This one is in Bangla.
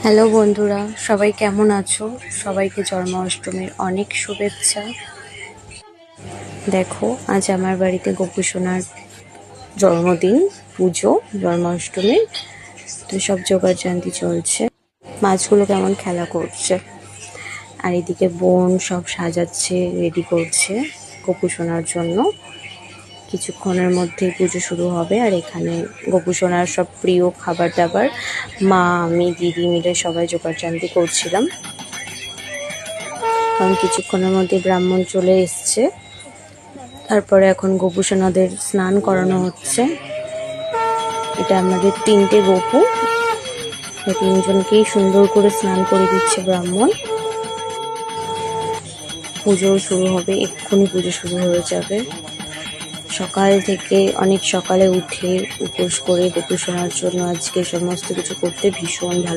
হ্যালো বন্ধুরা, সবাই কেমন আছো? সবাইকে জন্মাষ্টমীর অনেক শুভেচ্ছা। দেখো, আজ আমার বাড়িতে গোপু সোনার জন্মদিন, পুজো, জন্মাষ্টমীর। তো সব জোগাড়যন্ত্র চলছে। মাছগুলো কেমন খেলা করছে, আর এদিকে বোন সব সাজাচ্ছে, রেডি করছে গোপু সোনার জন্য। কিছুক্ষণের মধ্যেই পুজো শুরু হবে। আর এখানে গোপু সোনার সব প্রিয় খাবার দাবার মা, আমি, দিদি মিলে সবাই জোগাড়যন্ত্র করছিলাম। কারণ কিছুক্ষণের মধ্যে ব্রাহ্মণ চলে এসছে। তারপরে এখন গোপু সোনাদের স্নান করানো হচ্ছে। এটা আমাদের 3টে গোপু, তিনজনকেই সুন্দর করে স্নান করে দিচ্ছে ব্রাহ্মণ। পুজো শুরু হবে, এক্ষুনি পুজো শুরু হয়ে যাবে। সকাল থেকে অনেক সকালে উঠে উপোস করে গোপু সোনার জন্য আজকে সমস্ত কিছু করতে ভীষণ ভালো